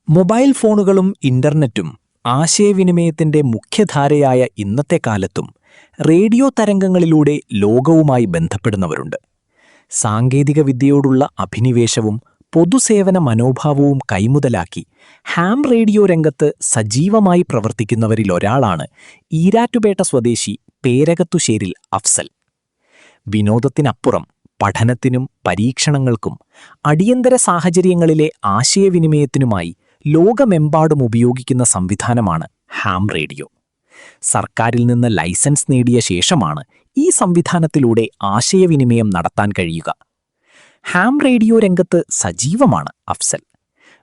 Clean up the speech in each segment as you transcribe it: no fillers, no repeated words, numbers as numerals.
Mobile ഫോണുകളും ഇന്റർനെറ്റും ആശയവിനിമയത്തിന്റെ മുഖ്യധാരയായ ഇന്നത്തെ കാലത്തും റേഡിയോ തരംഗങ്ങളിലൂടെ ലോകവുമായി ബന്ധപ്പെടുന്നവരുണ്ട്. സാങ്കേതികവിദ്യയോടുള്ള അഭിനിവേശവും പൊതുസേവന മനോഭാവവും കൈമുതലാക്കി ഹാം റേഡിയോ രംഗത്ത് സജീവമായി പ്രവർത്തിക്കുന്നവരിലൊരാളാണ് ഈരാറ്റുപേട്ട സ്വദേശി പേരകത്തുശ്ശേരിൽ അഫ്സൽ. വിനോദത്തിനപ്പുറം പഠനത്തിനും പരീക്ഷണങ്ങൾക്കും അടിയന്തര സാഹചര്യങ്ങളിലെ ആശയവിനിമയത്തിനുമായി ലോകമെമ്പാടും ഉപയോഗിക്കുന്ന സംവിധാനമാണ് ഹാം റേഡിയോ. സർക്കാരിൽ നിന്ന് ലൈസൻസ് നേടിയ ശേഷമാണ് ഈ സംവിധാനത്തിലൂടെ ആശയവിനിമയം നടത്താൻ കഴിയുക. ഹാം റേഡിയോ രംഗത്ത് സജീവമാണ് അഫ്സൽ.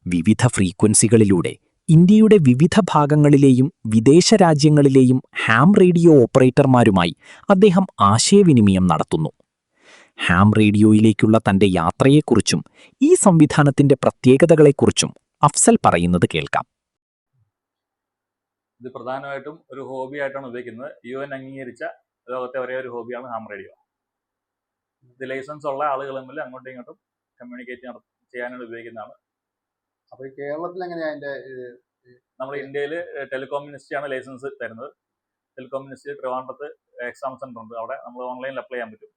വിവിധ ഫ്രീക്വൻസികളിലൂടെ ഇന്ത്യയുടെ വിവിധ ഭാഗങ്ങളിലെയും വിദേശ രാജ്യങ്ങളിലെയും ഹാം റേഡിയോ ഓപ്പറേറ്റർമാരുമായി അദ്ദേഹം ആശയവിനിമയം നടത്തുന്നു. ഹാം റേഡിയോയിലേക്കുള്ള തന്റെ യാത്രയെക്കുറിച്ചും ഈ സംവിധാനത്തിന്റെ പ്രത്യേകതകളെക്കുറിച്ചും അഫ്സൽ പറയുന്നത് കേൾക്കാം. ഇത് പ്രധാനമായിട്ടും ഒരു ഹോബി ആയിട്ടാണ് ഉപയോഗിക്കുന്നത്. UN അംഗീകരിച്ച ലോകത്തെ ഒരേ ഒരു ഹോബിയാണ് ഹാം റേഡിയോ. ഇത് ലൈസൻസ് ഉള്ള ആളുകൾ തമ്മിൽ അങ്ങോട്ടും ഇങ്ങോട്ടും കമ്മ്യൂണിക്കേറ്റ് ചെയ്യാനാണ് ഉപയോഗിക്കുന്നതാണ്. അപ്പോൾ കേരളത്തിൽ എങ്ങനെയാണ് അതിന്റെ? നമ്മുടെ ഇന്ത്യയിൽ ടെലികോം മിനിസ്ട്രിയാണ് ലൈസൻസ് തരുന്നത്. ടെലികോം മിനിസ്ട്രി ട്രിവാൻഡ്രത്ത് എക്സാം സെന്റർ ഉണ്ട്. അവിടെ നമ്മൾ ഓൺലൈനിൽ അപ്ലൈ ചെയ്യാൻ പറ്റും.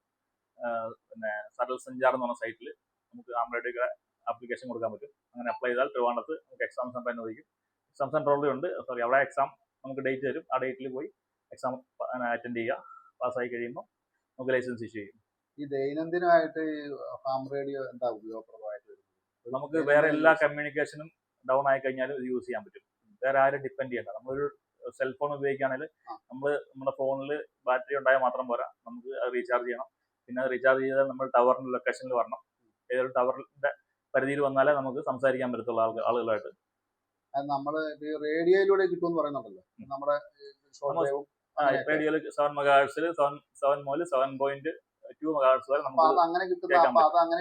പിന്നെ സഡൽ സഞ്ചാർ എന്ന് പറഞ്ഞ സൈറ്റിൽ നമുക്ക് ഹാം റേഡിയോ ആപ്ലിക്കേഷൻ കൊടുക്കാൻ പറ്റും. അങ്ങനെ അപ്ലൈ ചെയ്താൽ ട്രിവാൻഡ്രത്ത് നമുക്ക് എക്സാം സെന്റർ അനുവദിക്കും. എക്സാം സെന്റർ ഓൾറെഡി ഉണ്ട്. അവിടെ എക്സാം നമുക്ക് ഡേറ്റ് തരും. ആ ഡേറ്റിൽ പോയി എക്സാം അറ്റൻഡ് ചെയ്യുക. പാസ്സായി കഴിയുമ്പോൾ നമുക്ക് ലൈസൻസ് ഇഷ്യൂ ചെയ്യും. ഈ ദൈനംദിനമായിട്ട് ഹാം റേഡിയോ എന്താ ഉപയോഗപ്രദമായിട്ട് വരുന്നത്? നമുക്ക് വേറെ എല്ലാ കമ്മ്യൂണിക്കേഷനും ഡൗൺ ആയി കഴിഞ്ഞാലും ഇത് യൂസ് ചെയ്യാൻ പറ്റും. വേറെ ആരും ഡിപ്പെൻഡ് ചെയ്യണ്ട. നമ്മളൊരു സെൽഫോൺ ഉപയോഗിക്കുകയാണെങ്കിൽ നമ്മൾ നമ്മുടെ ഫോണിൽ ബാറ്ററി ഉണ്ടായാൽ മാത്രം പോരാ, നമുക്ക് അത് റീചാർജ് ചെയ്യണം. പിന്നെ അത് റീചാർജ് ചെയ്താൽ നമ്മൾ ടവറിന്റെ ലൊക്കേഷനിൽ വരണം. ഏതൊരു ടവറിന്റെ പരിധിയിൽ വന്നാലേ നമുക്ക് സംസാരിക്കാൻ പറ്റത്തുള്ള ആളുകളായിട്ട്. നമ്മൾ റേഡിയോയിലൂടെ കിട്ടുമെന്ന് പറയുന്നുണ്ടല്ലോ നമ്മുടെ റേഡിയോയിൽ 7 മെഗാഹെർട്സിൽ 7 മുതൽ 7.2 മെഗാഹെർട്സ് വരെ നമുക്ക് അങ്ങനെ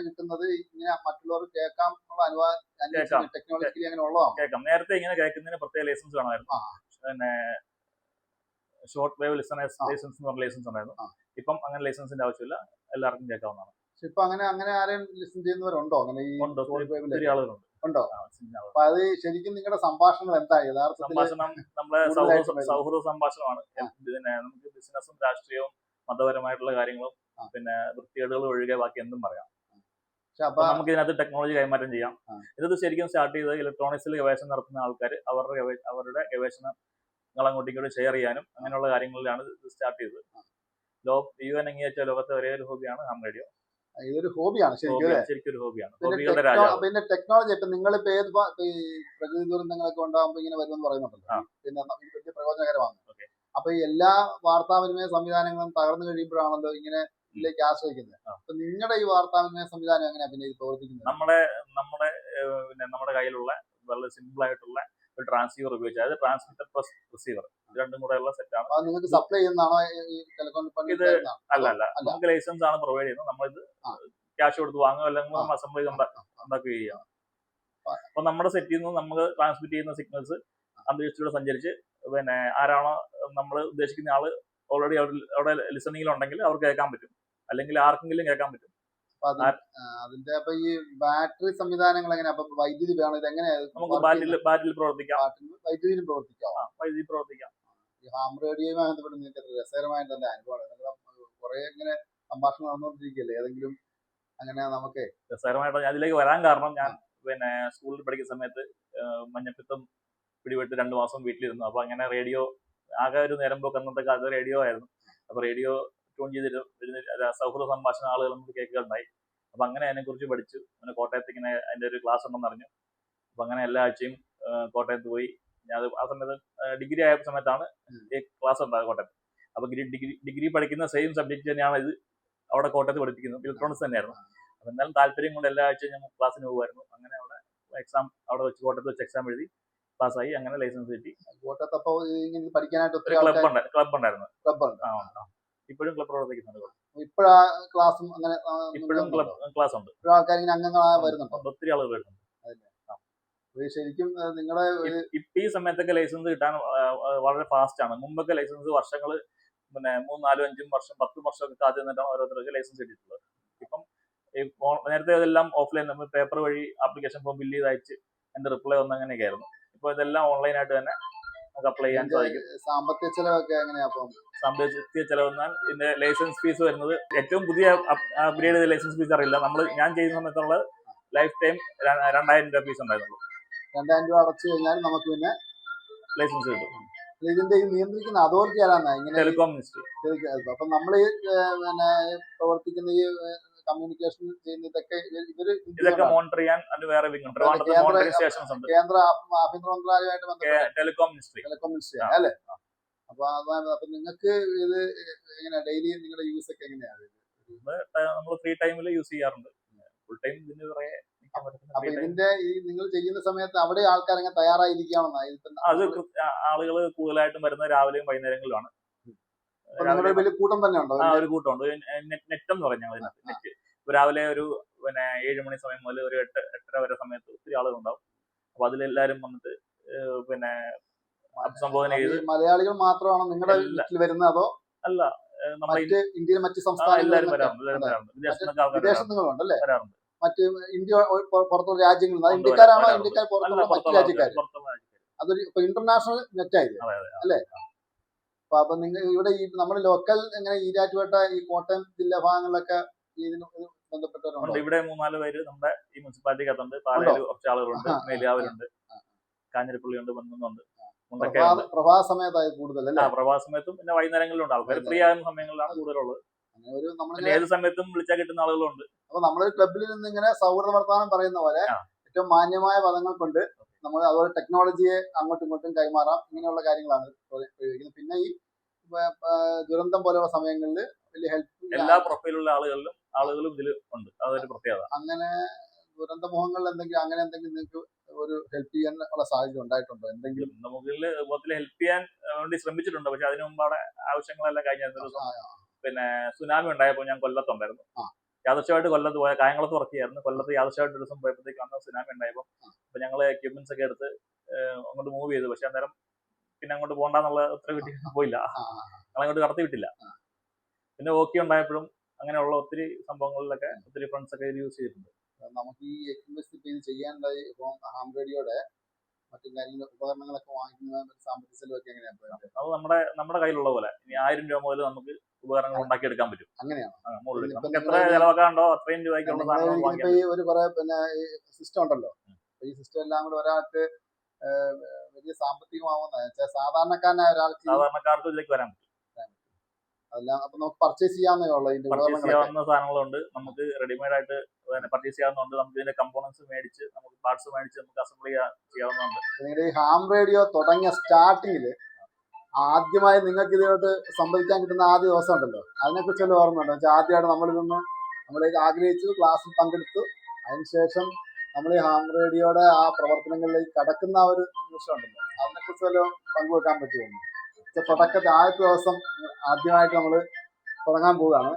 കിട്ടുന്നത് ഇങ്ങനെ മറ്റുള്ളവർക്ക് കേൾക്കാം ടെക്നോളജിക്കലി അങ്ങനെ ഉള്ളതാണ്. കേൾക്കാം. നേരത്തെ ഇങ്ങനെ കേൾക്കുന്നതിന് പ്രത്യേക ലൈസൻസ് വേണമായിരുന്നു. പിന്നെ ഷോർട്ട് വേവ് ലൈസൻസ് എന്ന് പറഞ്ഞ ലൈസൻസ് ഉണ്ടായിരുന്നു. ഇപ്പം അങ്ങനെ ലൈസൻസിന്റെ ആവശ്യമില്ല, എല്ലാവർക്കും കേൾക്കാവുന്നതാണ്. ഇപ്പൊ അങ്ങനെ ആരെയും ലിസൺ ചെയ്യുന്നവരുണ്ടോ? അങ്ങനെ ഈ ഒത്തിരി ആളുകളുണ്ട്. ഉണ്ടോ? അപ്പൊ അത് ശരിക്കും നിങ്ങളുടെ സംഭാഷണങ്ങൾ എന്താ? സംഭാഷണം നമ്മുടെ സൗഹൃദ സംഭാഷണമാണ്. നമുക്ക് ബിസിനസ്സും രാഷ്ട്രീയവും മതപരമായിട്ടുള്ള കാര്യങ്ങളും പിന്നെ വൃത്തികേടുകളും ഒഴികെ ബാക്കി എന്തും പറയാം. നമുക്ക് ഇതിനകത്ത് ടെക്നോളജി കൈമാറ്റം ചെയ്യാം. ഇത് ശരിക്കും സ്റ്റാർട്ട് ചെയ്തത് ഇലക്ട്രോണിക്സിൽ ഗവേഷണം നടത്തുന്ന ആൾക്കാർ അവരുടെ ഗവേഷണങ്ങൾ അങ്ങോട്ടും ഇങ്ങോട്ടും ഷെയർ ചെയ്യാനും അങ്ങനെയുള്ള കാര്യങ്ങളിലാണ് ഇത് സ്റ്റാർട്ട് ചെയ്തത്. UN അംഗീകരിച്ച ലോകത്തെ ഒരേ ഒരു ഹോബിയാണ് ഹാം റേഡിയോ. ഇതൊരു ഹോബിയാണ് ശരിക്കും ഒരു ഹോബിയാണ്. പിന്നെ ടെക്നോളജി ഇപ്പൊ നിങ്ങളിപ്പോ ഏത് പ്രകൃതി ദുരന്തങ്ങളൊക്കെ ഉണ്ടാകുമ്പോൾ ഇങ്ങനെ വരുമെന്ന് പറയുന്നുണ്ടല്ലോ, പിന്നെ വലിയ പ്രയോജനകരമാണ്. അപ്പൊ ഈ എല്ലാ വാർത്താവിനിമയ സംവിധാനങ്ങളും തകർന്നു കഴിയുമ്പോഴാണല്ലോ ഇങ്ങനെ ഇതിലേക്ക് ആശ്രയിക്കുന്നത്. അപ്പൊ നിങ്ങളുടെ ഈ വാർത്താവിനിമയ സംവിധാനം എങ്ങനെയാ പിന്നെ ഇത് പ്രവർത്തിക്കുന്നത്? നമ്മുടെ കയ്യിലുള്ള വളരെ സിമ്പിൾ ആയിട്ടുള്ള ഒരു ട്രാൻസ്സീവർ ഉപയോഗിച്ച്, അതായത് ട്രാൻസ്മിറ്റർ പ്ലസ് റിസീവർ, രണ്ടും കൂടെ ഉള്ള സെറ്റാണ്. നിങ്ങൾക്ക് സപ്ലൈ ചെയ്യുന്നതാണോ ഈ ടെലികോം? ഇത് അല്ല, നമുക്ക് ലൈസൻസ് ആണ് പ്രൊവൈഡ് ചെയ്യുന്നത്. നമ്മളിത് ക്യാഷ് കൊടുത്ത് വാങ്ങുക അല്ലെങ്കിൽ നമ്മൾ അസംബിൾ ചെയ്ത് ഉണ്ടാക്കുകയും ചെയ്യാം. അപ്പൊ നമ്മുടെ സെറ്റിൽ നിന്ന് നമ്മൾ ട്രാൻസ്മിറ്റ് ചെയ്യുന്ന സിഗ്നൽസ് അന്തരീക്ഷത്തിലൂടെ സഞ്ചരിച്ച് പിന്നെ ആരാണോ നമ്മൾ ഉദ്ദേശിക്കുന്ന ആള് ഓൾറെഡി അവിടെ ലിസണിങ്ങിൽ ഉണ്ടെങ്കിൽ അവർക്ക് കേൾക്കാൻ പറ്റും, അല്ലെങ്കിൽ ആർക്കെങ്കിലും കേൾക്കാൻ പറ്റും. അതിന്റെ അപ്പൊ ഈ ബാറ്ററി സംവിധാനങ്ങൾ എങ്ങനെ? അപ്പൊ വൈദ്യുതി വേണം, ഇത് എങ്ങനെയാ? നമുക്ക് ബാറ്ററിയിൽ പ്രവർത്തിക്കാം, വൈദ്യുതിയിലും പ്രവർത്തിക്കാം. വൈദ്യുതി പ്രവർത്തിക്കാം. ഈ ഹാം റേഡിയോയുമായി ബന്ധപ്പെട്ട് നിങ്ങൾക്ക് രസകരമായ തന്നെ അനുഭവമാണ്. കുറെ ഇങ്ങനെ സംഭാഷണം നടന്നുകൊണ്ടിരിക്കുകയല്ലേ, ഏതെങ്കിലും അങ്ങനെ നമുക്ക് രസകരമായിട്ട് അതിലേക്ക് വരാൻ കാരണം, ഞാൻ പിന്നെ സ്കൂളിൽ പഠിക്കുന്ന സമയത്ത് മഞ്ഞപ്പിത്തം പിടിപെട്ട് 2 മാസം വീട്ടിലിരുന്നു. അപ്പൊ അങ്ങനെ റേഡിയോ ആകെ ഒരു നേരം പോക്ക് അന്നത്തെ കാലത്ത് റേഡിയോ ആയിരുന്നു. അപ്പൊ റേഡിയോ ട്യൂൺ ചെയ്തിട്ട് സൗഹൃദ സംഭാഷണ ആളുകൾ നമുക്ക് കേൾക്കുകയുണ്ടായി. അപ്പൊ അങ്ങനെ അതിനെക്കുറിച്ച് പഠിച്ചു. അങ്ങനെ കോട്ടയത്ത് ഇങ്ങനെ അതിന്റെ ഒരു ക്ലാസ് ഉണ്ടെന്ന് അറിഞ്ഞു. അപ്പൊ അങ്ങനെ എല്ലാ ആഴ്ചയും കോട്ടയത്ത് പോയി. ഞാൻ ആ സമയത്ത് ഡിഗ്രി ആയ സമയത്താണ് ഈ ക്ലാസ് ഉണ്ടായത് കോട്ടയത്ത്. അപ്പൊ ഡിഗ്രി പഠിക്കുന്ന സെയിം സബ്ജക്ട് തന്നെയാണ് ഇത് അവിടെ കോട്ടയത്ത് പഠിപ്പിക്കുന്നത്. ഇലക്ട്രോണിക്സ് തന്നെയായിരുന്നു. അപ്പൊ എന്തായാലും താല്പര്യം കൊണ്ട് എല്ലാ ആഴ്ചയും ഞങ്ങൾ ക്ലാസ്സിന് പോകുമായിരുന്നു. അങ്ങനെ അവിടെ എക്സാം കോട്ടയത്ത് വെച്ച് എക്സാം എഴുതി പാസ്സായി. അങ്ങനെ ലൈസൻസ് കിട്ടി. കോട്ടയത്ത് അപ്പോൾ പഠിക്കാനായിട്ട് ക്ലബ് ഉണ്ടായിരുന്നു. ഇപ്പോഴും ക്ലബ് പ്രവർത്തിക്കുന്നുണ്ട്. ക്ലാസ്സും അങ്ങനെ ഇപ്പോഴും ക്ലാസ് ഉണ്ട്. ആൾക്കാർ അംഗങ്ങളായി വരുന്നുണ്ട്, ഒത്തിരി ആളുകൾ വരുന്നുണ്ട്. ശരിക്കും നിങ്ങളുടെ ഇപ്പൊ ഈ സമയത്തൊക്കെ ലൈസൻസ് കിട്ടാൻ വളരെ ഫാസ്റ്റ് ആണ്. മുമ്പൊക്കെ ലൈസൻസ് വർഷങ്ങൾ പിന്നെ 3, 4, 5 വർഷം 10 വർഷമൊക്കെ കാത്തു നിന്നിട്ടാണ് ഓരോരുത്തർക്ക് ലൈസൻസ് കിട്ടിയിട്ടുള്ളത്. ഇപ്പം നേരത്തെ അതെല്ലാം ഓഫ്ലൈൻ, നമ്മൾ പേപ്പർ വഴി ആപ്ലിക്കേഷൻ ഫോം ഫില്ല് ചെയ്ത് അയച്ച് അതിന്റെ റിപ്ലൈ വന്ന് അങ്ങനെയൊക്കെ ആയിരുന്നു. ഇപ്പോൾ ഇതെല്ലാം ഓൺലൈനായിട്ട് തന്നെ നമുക്ക് അപ്ലൈ ചെയ്യാൻ സാധിക്കും. സാമ്പത്തിക ചെലവൊക്കെ എങ്ങനെയാ അപ്പം? സാമ്പത്തിക ചെലവെന്നാൽ ഇതിന്റെ ലൈസൻസ് ഫീസ് വരുന്നത് ഏറ്റവും പുതിയ അപ്ഗ്രേഡ് ചെയ്ത ലൈസൻസ് ഫീസ് അറിയില്ല. ഞാൻ ചെയ്യുന്ന സമയത്തുള്ള ലൈഫ് ടൈം 2000 രൂപ ഫീസ് ഉണ്ടായിരുന്നുള്ളൂ. 2000 രൂപ അടച്ചു കഴിഞ്ഞാൽ നമുക്ക് പിന്നെ ലൈസൻസ് കിട്ടും. ഇതിന്റെ ഈ നിയന്ത്രിക്കുന്ന അതോറിറ്റി ആരാന്നാ ഇങ്ങനെ? Telecom ministry. അപ്പൊ നമ്മൾ ഈ പിന്നെ പ്രവർത്തിക്കുന്ന ഈ കമ്മ്യൂണിക്കേഷൻ ചെയ്യുന്ന ഇതൊക്കെ മോണിറ്റർ ചെയ്യാൻ അത് വേറെ വിങ് ഉണ്ട്. മോണിറ്ററിംഗ് സ്റ്റേഷൻസ് ഉണ്ട്. കേന്ദ്ര ആഭ്യന്തര മന്ത്രാലയമായിട്ട് ബന്ധപ്പെട്ട ടെലികോം മിനിസ്ട്രി അല്ലേ? അപ്പൊ നിങ്ങൾക്ക് ഇത് എങ്ങനെയാ ഡെയിലി നിങ്ങളുടെ യൂസ് ഒക്കെ എങ്ങനെയാണ്? നമ്മൾ ഫ്രീ ടൈമിൽ യൂസ് ചെയ്യാറുണ്ട്. ഫുൾ ടൈം ഇതിന് പറയാ. അപ്പൊ ഇതിന്റെ ഈ നിങ്ങൾ ചെയ്യുന്ന സമയത്ത് അവിടെ ആൾക്കാരങ്ങ് തയ്യാറായിരിക്കുകയാണെന്നാ? അത് ആളുകൾ കൂടുതലായിട്ടും വരുന്നത് രാവിലെയും വൈകുന്നേരങ്ങളിലുമാണ്. വലിയ കൂട്ടം തന്നെ ഉണ്ടോ? ഒരു കൂട്ടമുണ്ട്. നെറ്റ് എന്ന് പറഞ്ഞാൽ അതിനകത്ത് നെറ്റ് രാവിലെ ഒരു 7 മണി സമയം മുതൽ ഒരു 8-8:30 വരെ സമയത്ത് ഒത്തിരി ആളുകളുണ്ടാവും. അപ്പൊ അതിലെല്ലാരും വന്നിട്ട് അഭിസംബോധന ചെയ്ത്. മലയാളികൾ മാത്രമാണോ നിങ്ങളുടെ വീട്ടിൽ വരുന്നത് അതോ? അല്ല, നമ്മുടെ ഇന്ത്യയിലെ മറ്റു സംസ്ഥാനങ്ങളിൽ വിദേശങ്ങളുണ്ടല്ലേ? മറ്റ് ഇന്ത്യ പുറത്തുള്ള രാജ്യങ്ങളിൽ ഇന്ത്യക്കാരാണോ? ഇന്ത്യക്കാർ പുറത്തുള്ള മറ്റു രാജ്യക്കാർ? അതൊരു ഇന്റർനാഷണൽ നെറ്റ് ആയിരുന്നു അല്ലേ? അപ്പൊ നിങ്ങൾ ഇവിടെ ഈ നമ്മുടെ ലോക്കൽ എങ്ങനെ ഈരാറ്റുപേട്ട ഈ കോട്ടയം ജില്ലാ ഭാഗങ്ങളിലൊക്കെ ഇതിന് ബന്ധപ്പെട്ടവരുണ്ട്? ഇവിടെ 3-4 പേര് നമ്മുടെ ഈ മുനിസിപ്പാലിറ്റിക്കകത്തുണ്ട്. പാലയിൽ കുറച്ച് ആളുകളുണ്ട്, മേലിയാവിലുണ്ട്, കാഞ്ഞിരപ്പള്ളിയുണ്ട്, ബന്ധുന്നുണ്ട്. പ്രഭാത സമയത്തായി കൂടുതൽ അല്ലേ? പ്രഭാത സമയത്തും പിന്നെ വൈകുന്നേരങ്ങളിലുണ്ട്. ആൾക്കാർ ഫ്രീ ആകുന്ന സമയങ്ങളിലാണ് കൂടുതലുള്ളത്. ഏത് സമയത്തും വിളിച്ചാൽ കിട്ടുന്ന ആളുകളുണ്ട്. അപ്പൊ നമ്മൾ ക്ലബിൽ നിന്ന് ഇങ്ങനെ സൗഹൃദ വർത്തമാനം പറയുന്ന പോലെ ഏറ്റവും മാന്യമായ പദങ്ങൾ കൊണ്ട് നമ്മൾ അതുപോലെ ടെക്നോളജിയെ അങ്ങോട്ടും ഇങ്ങോട്ടും കൈമാറാം, ഇങ്ങനെയുള്ള കാര്യങ്ങളാണ് ഉപയോഗിക്കുന്നത്. പിന്നെ ഈ ദുരന്തം പോലെയുള്ള സമയങ്ങളിൽ വലിയ ഹെൽപ്പ് എല്ലാ പ്രൊഫൈലുള്ള ആളുകളും ഇതിൽ ഉണ്ട്. അതൊരു പ്രത്യേകത. അങ്ങനെ ദുരന്ത മുഖങ്ങളിൽ അങ്ങനെ എന്തെങ്കിലും നിങ്ങൾക്ക് ഒരു ഹെൽപ്പ് ചെയ്യാൻ ഉള്ള സാഹചര്യം ഉണ്ടായിട്ടുണ്ടോ? എന്തെങ്കിലും നമുക്ക് ഹെൽപ്പ് ചെയ്യാൻ വേണ്ടി ശ്രമിച്ചിട്ടുണ്ട്. പക്ഷെ അതിനു മുമ്പ് അവിടെ ആവശ്യങ്ങളെല്ലാം കഴിഞ്ഞ ദിവസം പിന്നെ സുനാമി ഉണ്ടായപ്പോൾ ഞാൻ കൊല്ലത്തുണ്ടായിരുന്നു. യാദൃശ്യമായിട്ട് കൊല്ലത്ത് പോയ കായംകുളത്ത് വർക്ക് ചെയ്യായിരുന്നു. കൊല്ലത്ത് യാദൃശ്യമായിട്ട് ഒരു ദിവസം പോയപ്പോഴത്തേക്കാണ് സുനാമി ഉണ്ടായപ്പോൾ. അപ്പൊ ഞങ്ങൾ എക്യുപ്മെന്റ്സ് ഒക്കെ എടുത്ത് അങ്ങോട്ട് മൂവ് ചെയ്തു. പക്ഷെ അന്നേരം പിന്നെ അങ്ങോട്ട് പോകണ്ടെന്നുള്ള ഉത്തരവ് കിട്ടി പോയില്ല. ഞങ്ങളങ്ങോട്ട് കടത്തി വിട്ടില്ല. പിന്നെ ഓക്കെ ഉണ്ടായപ്പോഴും അങ്ങനെയുള്ള ഒത്തിരി സംഭവങ്ങളിലൊക്കെ ഒത്തിരി ഫ്രണ്ട്സ് ഒക്കെ യൂസ് ചെയ്തിട്ടുണ്ട്. നമുക്ക് ഈ എക്യുപ്മെന്റ്സ് ഇത് ചെയ്യാനുണ്ടായി ഇപ്പം ഹാം റേഡിയോയുടെ മറ്റു കാര്യങ്ങൾ ഉപകരണങ്ങളൊക്കെ വാങ്ങിക്കുന്ന സാമ്പത്തിക ചെലവൊക്കെ എങ്ങനെയാണ്? അത് നമ്മുടെ കയ്യിലുള്ള പോലെ 1000 രൂപ മുതൽ നമുക്ക് ഉപകരണങ്ങൾ ഉണ്ടാക്കിയെടുക്കാൻ പറ്റും. അങ്ങനെയാണ്. എത്ര ചെലവാക്കാണ്ടോ അത്രയും രൂപയ്ക്കുള്ള സാധനങ്ങൾ വാങ്ങിക്കാം. ഒരു കുറെ പിന്നെ സിസ്റ്റം ഉണ്ടല്ലോ. ഈ സിസ്റ്റം എല്ലാം കൂടെ ഒരാൾക്ക് വലിയ സാമ്പത്തികമാവുന്ന സാധാരണക്കാരനായ സാധാരണക്കാർക്ക് ഇതിലേക്ക് വരാൻ പറ്റും. അതെല്ലാം അപ്പൊ നമുക്ക് പർച്ചേസ് ചെയ്യാവുന്ന സാധനങ്ങളുണ്ട്. നമുക്ക് റെഡിമെയ്ഡ് ആയിട്ട് പർച്ചേസ് ചെയ്യാവുന്നതുണ്ട്. നമുക്ക് ഇതിന്റെ കമ്പോണൻസ് മേടിച്ച് നമുക്ക് പാർട്സ് മേടിച്ച് നമുക്ക് അസംബിൾ ചെയ്യാവുന്നതുണ്ട്. നിങ്ങളുടെ ഈ ഹാം റേഡിയോ തുടങ്ങിയ സ്റ്റാർട്ടിങ്ങിൽ ആദ്യമായി നിങ്ങൾക്ക് ഇതിലോട്ട് സംഭവിക്കാൻ കിട്ടുന്ന ആദ്യ ദിവസം ഉണ്ടല്ലോ, അതിനെക്കുറിച്ച് വല്ല ഓർമ്മയുണ്ടോ? ആദ്യമായിട്ട് നമ്മളിലേക്ക് ആഗ്രഹിച്ചു, ക്ലാസ്സിൽ പങ്കെടുത്തു, അതിനുശേഷം നമ്മൾ ഈ ഹാം റേഡിയോയുടെ ആ പ്രവർത്തനങ്ങളിലേക്ക് കടക്കുന്ന ആ ഒരു നിമിഷം ഉണ്ടല്ലോ, അതിനെക്കുറിച്ച് വല്ല പങ്കുവെക്കാൻ പറ്റുമോ? തുടക്കത്തെ ആദ്യത്തെ ദിവസം ആദ്യമായിട്ട് നമ്മൾ തുടങ്ങാൻ പോവുകയാണ്.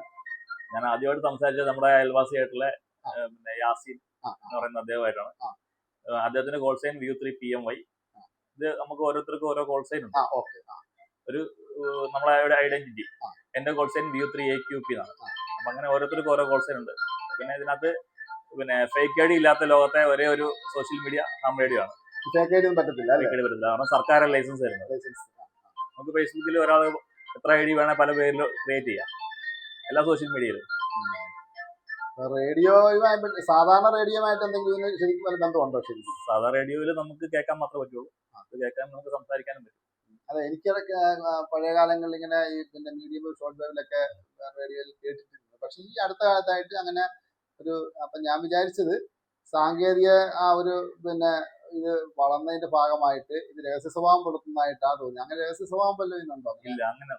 ഞാൻ ആദ്യമായിട്ട് സംസാരിച്ചത് നമ്മുടെ അയൽവാസിയായിട്ടുള്ള യാസീൻ എന്ന് പറയുന്ന അദ്ദേഹമായിട്ടാണ്. അദ്ദേഹത്തിന്റെ കോൾ സൈൻ VU3 PMY. ഇത് നമുക്ക് ഓരോരുത്തർക്കും ഓരോ കോൾ സൈൻ ഉണ്ട്. ഒരു നമ്മളെ ഐഡന്റിറ്റി. എന്റെ കോൾ സൈൻ VU3 AQP എന്നാണ്. അപ്പൊ അങ്ങനെ ഓരോരുത്തർക്കും ഓരോ കോൾ സൈൻ ഉണ്ട്. പിന്നെ ഇതിനകത്ത് ഫേക്ക് ഐഡി ഇല്ലാത്ത ലോകത്തെ ഒരേ ഒരു സോഷ്യൽ മീഡിയ ഹാം റേഡിയോ ആണ്. ഫേക്ക് ഐഡി പറ്റത്തില്ല. കാരണം സർക്കാർ ലൈസൻസ് തരുന്നത്. നമുക്ക് ഫേസ്ബുക്കിൽ ഒരാൾ എത്ര ഐഡി വേണേൽ പല പേരിൽ ക്രിയേറ്റ് ചെയ്യാം, എല്ലാ സോഷ്യൽ മീഡിയയിലും. റേഡിയോയുമായി സാധാരണ റേഡിയോയുമായിട്ട് എന്തെങ്കിലും ശരിക്കും വല്ല ബന്ധമുണ്ടോ? ശരിക്കും സാധാരണ റേഡിയോയിൽ നമുക്ക് കേൾക്കാൻ മാത്രമേ പറ്റുള്ളൂ. അത് കേൾക്കാൻ നമുക്ക് സംസാരിക്കാനും പറ്റും. അതെ, എനിക്കൊക്കെ പഴയ കാലങ്ങളിൽ ഇങ്ങനെ ഈ പിന്നെ മീഡിയം ഷോർട്ട് വേവിലൊക്കെ റേഡിയോയിൽ കേട്ടിട്ടുണ്ട്. പക്ഷെ ഈ അടുത്ത കാലത്തായിട്ട് അങ്ങനെ ഒരു അപ്പം ഞാൻ വിചാരിച്ചത് സാങ്കേതിക ആ ഒരു പിന്നെ ഇത് വളർന്നതിന്റെ ഭാഗമായിട്ട് ഇത് രഹസ്യ സ്വഭാവം കൊടുക്കുന്നതായിട്ടാണ് തോന്നുന്നത്. അങ്ങനെ രഹസ്യ സ്വഭാവം വല്ലതും ഇന്നുണ്ടോ? ഇല്ല, അങ്ങനെ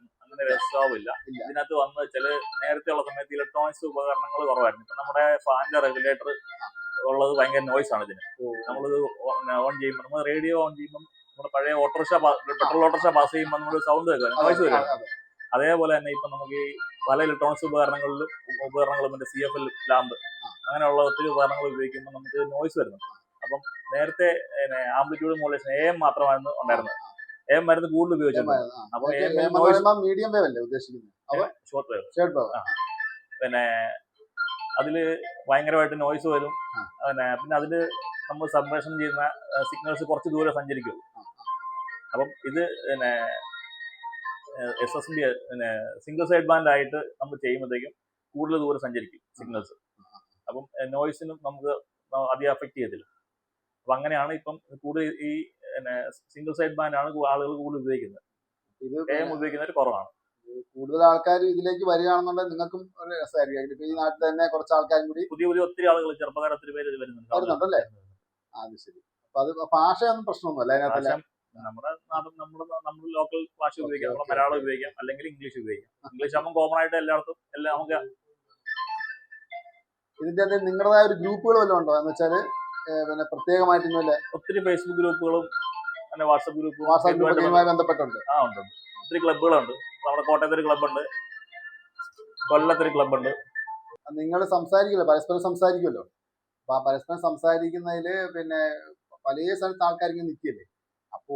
രഹസ്യ സ്വഭാവം ഇല്ല. ഇതിനകത്ത് വന്ന് നേരത്തെ ഉള്ള സമയത്ത് ഇലക്ട്രോണിക്സ് ഉപകരണങ്ങൾ കുറവായിരുന്നു. ഇപ്പൊ നമ്മുടെ ഫാനിന്റെ റെഗുലേറ്റർ ഉള്ളത് ഭയങ്കര നോയ്സ് ആണ് ഇതിന്. നമ്മളിത് ഓൺ ചെയ്യുമ്പോൾ, നമ്മൾ റേഡിയോ ഓൺ ചെയ്യുമ്പോൾ നമ്മുടെ പഴയ ഓട്ടോറിക്ഷ പെട്രോൾ ഓട്ടോറിക്ഷ പാസ് ചെയ്യുമ്പോൾ നമ്മൾ സൗണ്ട് കേൾക്കാം, നോയ്സ് വരും. അതേപോലെ തന്നെ ഇപ്പൊ നമുക്ക് ഈ പല ഇലക്ട്രോണിക്സ് ഉപകരണങ്ങളും മറ്റേ CFL ലാമ്പ് അങ്ങനെയുള്ള ഒത്തിരി ഉപകരണങ്ങൾ ഉപയോഗിക്കുമ്പോൾ നമുക്ക് നോയ്സ് വരുന്നുണ്ട്. അപ്പം നേരത്തെ ആംപ്ലിറ്റ്യൂഡ് മോഡുലേഷൻ AM മാത്രമായിരുന്നു ഉണ്ടായിരുന്നത്. AM മരുന്ന് കൂടുതൽ ഉപയോഗിച്ചിട്ടുണ്ട്. അപ്പൊ മീഡിയം വേവ് അല്ലേ ഉദ്ദേശിക്കുന്നത്? Short wave. പിന്നെ അതില് ഭയങ്കരമായിട്ട് നോയ്സ് വരും. പിന്നെ അതില് നമ്മൾ സംപ്രേഷണം ചെയ്യുന്ന സിഗ്നൽസ് കുറച്ച് ദൂരെ സഞ്ചരിക്കും. അപ്പം ഇത് പിന്നെ SSB പിന്നെ സിംഗിൾ സൈഡ് ബാൻഡ് ആയിട്ട് നമ്മൾ ചെയ്യുമ്പോഴത്തേക്കും കൂടുതൽ ദൂരം സഞ്ചരിക്കും സിഗ്നൽസ്. അപ്പം നോയ്സിനും നമുക്ക് അധികം അഫക്റ്റ് ചെയ്യത്തില്ല. അപ്പം അങ്ങനെയാണ് ഇപ്പം കൂടുതൽ ഈ പിന്നെ സിംഗിൾ സൈഡ് ബാൻഡാണ് ആളുകൾ കൂടുതൽ ഉപയോഗിക്കുന്നത്. ഇത് AM ഉപയോഗിക്കുന്നവർ കുറവാണ്. കൂടുതൽ ആൾക്കാർ ഇതിലേക്ക് വരികയാണെന്നുണ്ടെങ്കിൽ നിങ്ങൾക്കും ഒരു രസമായിരിക്കും. ഇപ്പൊ ഈ നാട്ടിൽ തന്നെ കുറച്ച് ആൾക്കാരും കൂടി പുതിയ ഒത്തിരി ആളുകൾ ചെറുപ്പക്കാർ ഒത്തിരി പേര് വരുന്നുണ്ടല്ലേ? അത് ശരി. അപ്പൊ അത് ഭാഷയൊന്നും പ്രശ്നമൊന്നുമല്ല അതിനകത്തല്ലേ? നമ്മുടെ ലോക്കൽ ഭാഷ ഉപയോഗിക്കാം, നമ്മുടെ മലയാളം ഉപയോഗിക്കാം, അല്ലെങ്കിൽ ഇംഗ്ലീഷ് ഉപയോഗിക്കാം. ഇംഗ്ലീഷ് ആകുമ്പോൾ കോമൺ ആയിട്ട് എല്ലായിടത്തും എല്ലാം നമുക്ക്. ഇതിന്റെ അത് നിങ്ങളുടേതായ ഒരു ഗ്രൂപ്പുകൾ വല്ലതും ഉണ്ടോ എന്ന് വെച്ചാല് പിന്നെ പ്രത്യേകമായിട്ടൊന്നുമില്ല? ഒത്തിരി ഫേസ്ബുക്ക് ഗ്രൂപ്പുകളും പിന്നെ വാട്സപ്പ് ഗ്രൂപ്പുമായി ബന്ധപ്പെട്ടുണ്ട്. ഉണ്ട്. ഒത്തിരി ക്ലബ്ബുകളുണ്ട്. നമ്മുടെ കോട്ടയത്തൊരു ക്ലബ്ബുണ്ട്, കൊല്ലത്തൊരു ക്ലബ്ബുണ്ട്. നിങ്ങൾ സംസാരിക്കുമല്ലോ, പരസ്പരം സംസാരിക്കുമല്ലോ. അപ്പൊ ആ പരസ്പരം സംസാരിക്കുന്നതില് പിന്നെ പല സ്ഥലത്ത് ആൾക്കാർക്ക് നിൽക്കില്ലേ? അപ്പൊ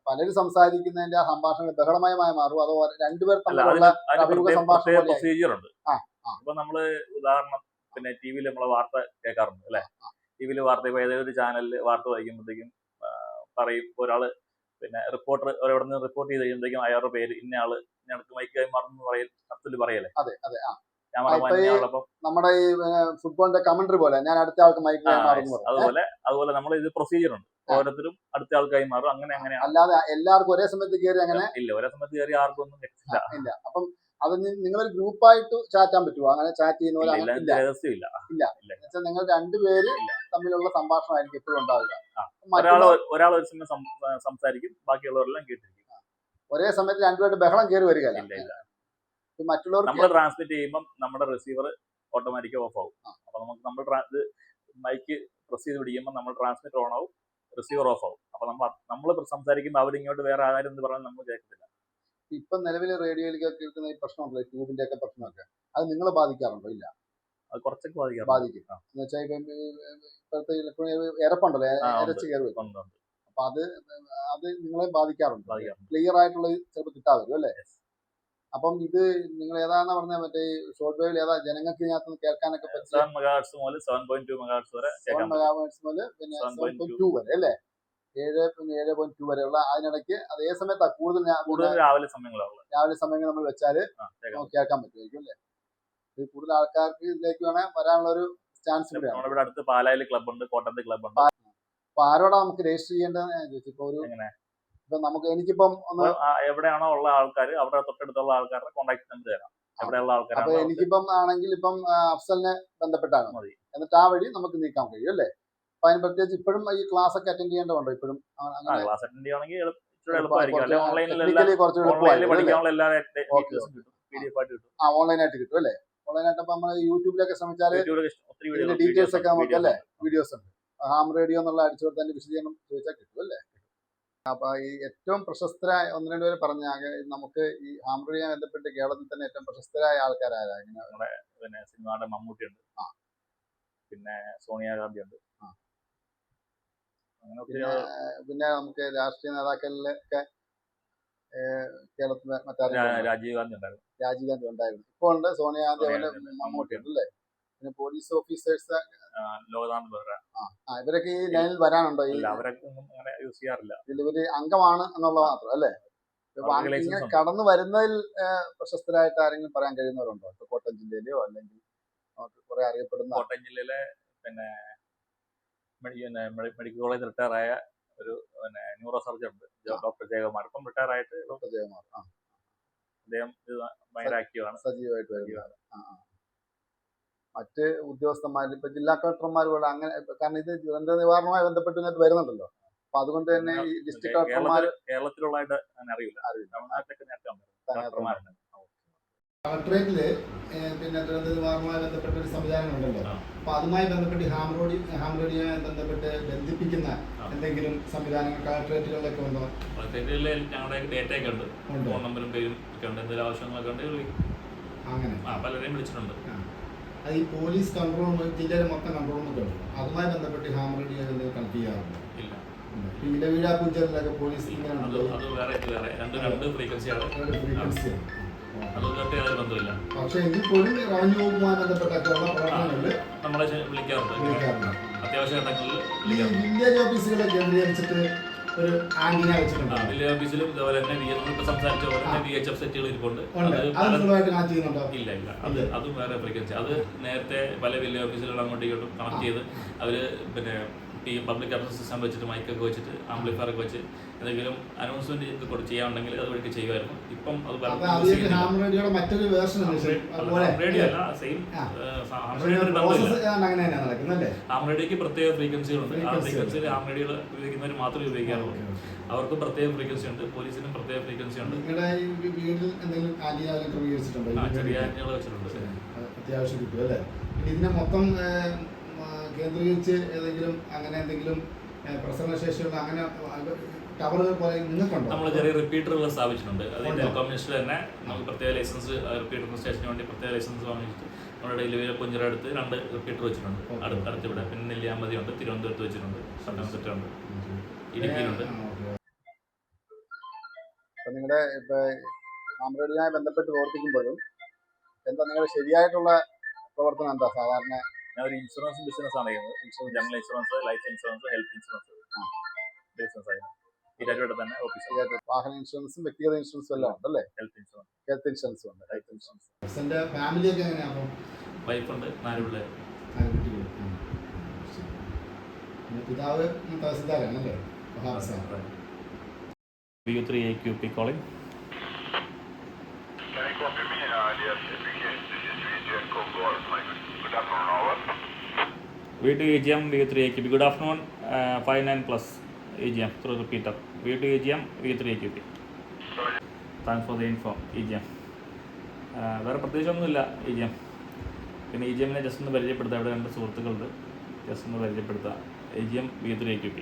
പലരും സംസാരിക്കുന്നതിന്റെ ആ സംഭാഷണം ബഹളമായി മാറും. അതോ രണ്ടുപേർ തമ്മിലുള്ള അഭിമുഖ സംഭാഷണം പ്രൊസീജിയർ ഉണ്ട്. അപ്പൊ നമ്മള് ഉദാഹരണം പിന്നെ ടിവിയിൽ നമ്മളെ വാർത്ത കേൾക്കാറുണ്ട് അല്ലെ? ടിവിയിൽ വാർത്ത ഇപ്പൊ ഏതൊരു ചാനലിൽ വാർത്ത വായിക്കുമ്പോഴത്തേക്കും പറയും ഒരാള് പിന്നെ റിപ്പോർട്ടർ ഒരിവിടെ നിന്ന് റിപ്പോർട്ട് ചെയ്ത് കഴിയുമ്പോഴത്തേക്കും അയാളുടെ പേര് ഇന്നയാള് ഞങ്ങൾക്ക് മൈക്ക് കൈമാറുന്നു അർത്ഥത്തിൽ പറയല്ലേ? നമ്മുടെ ഈ ഫുട്ബോളിന്റെ കമന്ററി പോലെ ഞാൻ അടുത്ത ആൾക്ക് മൈക്ക് കൈമാറുന്നു. അതുപോലെ നമ്മൾ ഇത് പ്രൊസീജിയർ ഉണ്ട്. ഓരോരുത്തരും അടുത്ത ആൾക്ക് കൈമാറും. അങ്ങനെ അല്ലാതെ എല്ലാവർക്കും ഒരേ സമയത്ത് കയറി അങ്ങനെ ഇല്ല. ഒരേ സമയത്ത് കയറി ആർക്കും ഒന്നും ഇല്ല. അപ്പം അത് നിങ്ങളൊരു ഗ്രൂപ്പായിട്ട് ചാറ്റാൻ പറ്റുമോ? അങ്ങനെ ചാറ്റ് ചെയ്യുന്ന പോലെ ഇല്ല. നിങ്ങൾ രണ്ടുപേര് തമ്മിലുള്ള സംഭാഷണമായിരിക്കും എപ്പോഴും ഉണ്ടാവുക. ഒരാൾ ഒരു സമയം സംസാരിക്കും, ബാക്കിയുള്ളവരെല്ലാം കേട്ടിരിക്കും. ഒരേ സമയത്ത് രണ്ടുപേരുടെ ബഹളം കയറി വരികയില്ല. മറ്റുള്ളവർ നമ്മൾ ട്രാൻസ്മിറ്റ് ചെയ്യുമ്പോൾ നമ്മുടെ റിസീവർ ഓട്ടോമാറ്റിക് ഓഫ് ആവും. അപ്പൊ നമ്മൾ മൈക്ക് പ്രസ് ചെയ്ത് പിടിക്കുമ്പോൾ നമ്മൾ ട്രാൻസ്മിറ്റർ ഓൺ ആവും, റിസീവർ ഓഫ് ആവും. അപ്പൊ നമ്മൾ സംസാരിക്കുമ്പോൾ അവരിങ്ങോട്ട് വേറെ ആരും എന്ന് പറഞ്ഞാൽ നമ്മൾ കേൾക്കത്തില്ല. ഇപ്പൊ നിലവിൽ റേഡിയോയിലേക്ക് കേൾക്കുന്ന ഈ പ്രശ്നമുണ്ടല്ലോ, ട്യൂബിന്റെ ഒക്കെ പ്രശ്നമൊക്കെ, അത് നിങ്ങളെ ബാധിക്കാറുണ്ടോ? ഇല്ല, അത് കുറച്ചൊക്കെ ബാധിക്കും. എന്ന് വെച്ചാൽ ഇപ്പം ഇപ്പോഴത്തെ ഇലക്ട്രോണിക് എരപ്പുണ്ടല്ലോ, എരച്ച് കയറി വരും. അപ്പൊ അത് നിങ്ങളെ ബാധിക്കാറുണ്ട്. ക്ലിയർ ആയിട്ടുള്ള ചിലപ്പോൾ കിട്ടാതെ അല്ലേ? അപ്പം ഇത് നിങ്ങൾ ഏതാണെന്ന് പറഞ്ഞാൽ മറ്റേ ഷോർട്ട് വേവിൽ ഏതാ ജനങ്ങൾക്ക് ഇതിനകത്ത് കേൾക്കാനൊക്കെ പറ്റും? 7 MHz മുതൽ 7.2 MHz വരെ 7 MHz മുതൽ പിന്നെ 7.2 വരെ അല്ലേ? 7.2 വരെയുള്ള അതിനിടയ്ക്ക് അതേ സമയത്താ കൂടുതൽ രാവിലെ സമയങ്ങൾ നമ്മൾ വെച്ചാൽ കേൾക്കാൻ പറ്റുമായിരിക്കും അല്ലേ? ഇത് കൂടുതൽ ആൾക്കാർക്ക് ഇതിലേക്ക് വേണേൽ വരാനുള്ള ഒരു ചാൻസ് കൂടെയാണ്. ഇവിടെ അടുത്ത് പാലായിൽ ക്ലബ്ബുണ്ട്, കോട്ടയത്ത് ക്ലബ്ബുണ്ട്. അപ്പൊ ആരോടാ നമുക്ക് രജിസ്റ്റർ ചെയ്യേണ്ടതെന്ന് ഞാൻ ചോദിച്ചു. ഇപ്പൊ ഇപ്പൊ നമുക്ക് എനിക്കിപ്പം എവിടെയാണോ ഉള്ള ആൾക്കാർ അവരുടെ തൊട്ടടുത്തുള്ള ആൾക്കാരുടെ കോൺടാക്ട് നമ്പർ തരാം. എവിടെയുള്ള ആൾക്കാർ അപ്പൊ എനിക്കിപ്പം ആണെങ്കിൽ ഇപ്പം അഫ്സലിനെ ബന്ധപ്പെട്ടാണ് മതി. എന്നിട്ട് ആ വഴി നമുക്ക് നീക്കാൻ കഴിയും അല്ലേ? അപ്പൊ അതിന് പ്രത്യേകിച്ച് ഇപ്പോഴും ഈ ക്ലാസ് ഒക്കെ അറ്റൻഡ് ചെയ്യേണ്ടതുണ്ടോ? ഇപ്പോഴും ക്ലാസ് അറ്റൻഡ് ചെയ്യണമെങ്കിൽ ഓൺലൈനായിട്ട് കിട്ടും അല്ലേ? ഓൺലൈനായിട്ട് അപ്പൊ നമ്മൾ യൂട്യൂബിലൊക്കെ ശ്രമിച്ചാൽ ഡീറ്റെയിൽസ് ഒക്കെ നമുക്ക് അല്ലേ വീഡിയോസ് ഉണ്ട്. ഹാം റേഡിയോ എന്നുള്ള അടിച്ചു കൊടുത്തതിന്റെ വിശദീകരണം ചോദിച്ചാൽ കിട്ടും അല്ലേ? അപ്പൊ ഈ ഏറ്റവും പ്രശസ്തരായ 1-2 പേര് പറഞ്ഞ നമുക്ക് ഈ ഹാം റേഡിയോയെ ബന്ധപ്പെട്ട് കേരളത്തിൽ തന്നെ ഏറ്റവും പ്രശസ്തരായ ആൾക്കാരായ പിന്നെ സിനിമയുടെ മമ്മൂട്ടി ഉണ്ട്, പിന്നെ സോണിയാഗാന്ധി ഉണ്ട്, പിന്നെ നമുക്ക് രാഷ്ട്രീയ നേതാക്കളിലൊക്കെ കേരളത്തിലെ മറ്റാരും രാജീവ് ഗാന്ധി ഉണ്ടായിരുന്നു. ഇപ്പോൾ ഉണ്ട് സോണിയാഗാന്ധി, അതുപോലെ മമ്മൂട്ടി ഉണ്ട് അല്ലേ? പിന്നെ പോലീസ് ഓഫീസേഴ്സ് ലോകനാഥ് ബെഹ്റ, ഇവരൊക്കെ ഈ ലൈനിൽ വരാനുണ്ടോ? അവരൊക്കെ ഒന്നും അങ്ങനെ യൂസ് ചെയ്യാറില്ല. ഇതിലൊരു അംഗമാണ് എന്നുള്ളത് മാത്രം അല്ലേ? ഇങ്ങനെ കടന്നു വരുന്നതിൽ പ്രശസ്തരായിട്ട് ആരെങ്കിലും പറയാൻ കഴിയുന്നവരുണ്ടോ? ഇപ്പൊ കോട്ടയം ജില്ലയിലെയോ അല്ലെങ്കിൽ കുറെ അറിയപ്പെടുന്ന കോട്ടയം ജില്ലയിലെ പിന്നെ മെഡിക്കൽ കോളേജ് റിട്ടയർ ആയ ഒരു ന്യൂറോ സർജൻ ഉണ്ട്, ഡോക്ടർ ജയകുമാർ. ഇപ്പം റിട്ടയർ ആയിട്ട് ഡോക്ടർ ജയകുമാർ അദ്ദേഹം ഭയങ്കര ആക്റ്റീവാണ്, സജീവമായിട്ട് വരുന്നതാണ്. മറ്റ് ഉദ്യോഗസ്ഥന്മാർ ഇപ്പൊ ജില്ലാ കളക്ടർമാർ പോലെ അങ്ങനെ, കാരണം ഇത് ദുരന്ത നിവാരണവുമായി ബന്ധപ്പെട്ട് ഇതിനകത്ത് വരുന്നുണ്ടല്ലോ. അപ്പൊ അതുകൊണ്ട് തന്നെ ഈ ഡിസ്ട്രിക്ട് കളക്ടർമാർ കേരളത്തിലുള്ളതായിട്ട് അറിയില്ല. തമിഴ്നാട്ടിലൊക്കെ നേരത്തെ കളക്ടറേറ്റില് പിന്നെ ദുരന്ത നിവാരണവുമായി ബന്ധപ്പെട്ട ഒരു സംവിധാനം ഉണ്ടല്ലോ. അപ്പൊ അതുമായി ബന്ധപ്പെട്ട് ഹാം റേഡിയോയുമായി ബന്ധപ്പെട്ട് ബന്ധിപ്പിക്കുന്ന എന്തെങ്കിലും സംവിധാനങ്ങൾ കളക്ടറേറ്റുകളിലൊക്കെ ഉണ്ടോ? കളക്ടറേറ്റിൽ ഞങ്ങളുടെ ഡേറ്റയൊക്കെ ഉണ്ട്, ഫോൺ നമ്പറും പേരും ഒക്കെ ഉണ്ട്. എന്തെങ്കിലും ആവശ്യങ്ങളൊക്കെ ഉണ്ട് അങ്ങനെ പലരെയും വിളിച്ചിട്ടുണ്ട്. അത് ഈ പോലീസ് കൺട്രോൾ റൂം, ജില്ലയിലെ മൊത്തം കൺട്രോൾ റൂമൊക്കെ ഉണ്ട്, അതുമായി ബന്ധപ്പെട്ട് ഹാം റേഡിയോ കണക്ട് ചെയ്യാറുണ്ട്? ഇല്ല. ഇലവീഴ പൂജകളിലൊക്കെ പോലീസ് ഫ്രീക്വൻസിയാണ്. പക്ഷെ എങ്കിൽ പോലും റവന്യൂ വകുപ്പുമായി ബന്ധപ്പെട്ടൊക്കെയുള്ള പ്രവർത്തനങ്ങളിൽ നമ്മളെ വിളിക്കാറുണ്ട്. അത്യാവശ്യ ഘട്ടങ്ങളിൽ ഈ വിളിക്കാം. വില്ലേജ് ഓഫീസുകളെ കേന്ദ്രീകരിച്ചിട്ട് ഒരു ആന്റിന വെച്ചിട്ടുണ്ടോ? വില്ലേജ് ഓഫീസിലും ഇതുപോലെ തന്നെ നമ്മളിപ്പോൾ സംസാരിച്ച പോലെ തന്നെ VHF സെറ്റുകൾ ഇരിപ്പുണ്ട്. ഉണ്ട്. അത് ഫുള്ളായിട്ട് കണക്ട് ചെയ്യുന്നുണ്ടോ? ഇല്ല അതും വേറെ ഫ്രീക്വൻസി. അത് നേരത്തെ പല വില്ലേജ് ഓഫീസുകളും അങ്ങോട്ടും ഇങ്ങോട്ടും കണക്ട് ചെയ്ത് അവർ പിന്നെ ഈ പബ്ലിക് അഡ്രസ് സിസ്റ്റം വെച്ചിട്ട് മൈക്കൊക്കെ വെച്ചിട്ട് ആംപ്ലിഫയർ ഒക്കെ വെച്ച് എന്തെങ്കിലും അനൗൺസ്മെന്റ് ഒക്കെ ചെയ്യാനുണ്ടെങ്കിൽ അത് വഴിക്ക് ചെയ്യുമായിരുന്നു. ഇപ്പം അത് ഹാം റേഡിയോയുടെ മറ്റൊരു വേർഷൻ റേഡിയോ അല്ല, സെയിം ഹാം റേഡിയോക്ക് പ്രത്യേക ഫ്രീക്വൻസികളുണ്ട്. ആ ഫ്രീക്വൻസിയിൽ ഹാം റേഡിയോ ഉപയോഗിക്കുന്നവർ മാത്രമേ ഉപയോഗിക്കാറുള്ളൂ. അവർക്ക് പ്രത്യേക ഫ്രീക്വൻസി ഉണ്ട്, പോലീസിനും പ്രത്യേക ഫ്രീക്വൻസി ഉണ്ട്. ചെറിയ ആന്റിനകൾ വെച്ചിട്ടുണ്ട്. അത്യാവശ്യം കിട്ടും അല്ലേ? ഇതിനെ മൊത്തം കേന്ദ്രീകരിച്ച് ഏതെങ്കിലും അങ്ങനെ എന്തെങ്കിലും പ്രസരണശേഷിയുള്ള അങ്ങനെ ടവറുകൾ പോലെ നിങ്ങൾക്കുണ്ടോ? നമ്മൾ ചെറിയ റിപ്പീറ്ററുകൾ സ്ഥാപിച്ചിട്ടുണ്ട്. അതിന്റെ ടെലികോം മിനിസ്റ്റർ തന്നെ നമുക്ക് പ്രത്യേക ലൈസൻസ് റിപ്പീറ്റർ സ്റ്റേഷന് വേണ്ടി പ്രത്യേക ലൈസൻസ് വാങ്ങിച്ചിട്ട് നമ്മുടെ ഡെലിവറി കുഞ്ഞിയുടെ അടുത്ത് 2 റിപ്പീറ്റർ വെച്ചിട്ടുണ്ട്. അടുത്തിവിടെ പിന്നെ നെല്ലിയാമ്പതി ഉണ്ട്, തിരുവനന്തപുരത്ത് വെച്ചിട്ടുണ്ട്, പത്തനംതിട്ടയുണ്ട്, ഇടുക്കിയിലുണ്ട്. നിങ്ങളുടെ ഇപ്പൊ ഹാം റേഡിയോയുമായി ബന്ധപ്പെട്ട് പ്രവർത്തിക്കുമ്പോഴും എന്താ നിങ്ങളുടെ ശരിയായിട്ടുള്ള പ്രവർത്തനം എന്താ? സാധാരണ ഞാൻ ഒരു ഇൻഷുറൻസ് ബിസിനസ് ആണ് ചെയ്യുന്നത്. Insurance, general insurance, life insurance, health insurance business ആയിരുന്നു. ഇരാജോടെ തന്നെ ഓഫീസ്. വാഹന ഇൻഷുറൻസും വ്യക്തിഗത ഇൻഷുറൻസും എല്ലാം ഉണ്ടല്ലേ? ഹെൽത്ത് ഇൻഷുറൻസ് ഉണ്ട്, ലൈഫ് ഇൻഷുറൻസ്. ഫാമിലിയൊക്കെ എങ്ങനെയാണ്? വൈഫുണ്ട്, 4 പിള്ളേർ. പിതാവ് തഹസിൽദാരാണല്ലേ? VU3 AQP calling. Can you copy me, alias APK? This is VGN Golf. Good afternoon, over. VU2 AGM, VU3 AQP. Good afternoon, 59 plus AGM through repeater. VU2 AGM, VU3 AQP. Thanks for the info, EGM. വേറെ പ്രത്യേകിച്ചൊന്നുമില്ല EGM. പിന്നെ EGM-നെ just ഒന്ന് പരിചയപ്പെടുത്താം. ഇവിടെ 2 സുഹൃത്തുക്കളുണ്ട്, just ഒന്ന് പരിചയപ്പെടുത്താം. EGM, VU3 AQP.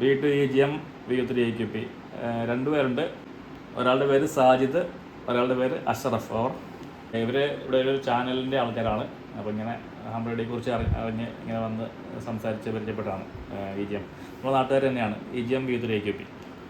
VU2 AGM, VU3 AQP. 2 പേരുണ്ട്. ഒരാളുടെ പേര് സാജിദ്, ഒരാളുടെ പേര് അഷറഫ്. അവർ ഇവർ ഇവിടെ ഒരു ചാനലിൻ്റെ ആൾക്കാരാണ്. അപ്പോൾ ഇങ്ങനെ ഹാം റേഡിയോയെക്കുറിച്ച് അറിഞ്ഞ് ഇങ്ങനെ വന്ന് സംസാരിച്ച് പരിചയപ്പെട്ടാണ് EGM. നമ്മുടെ നാട്ടുകാർ തന്നെയാണ്. EGM, VU3 AQP.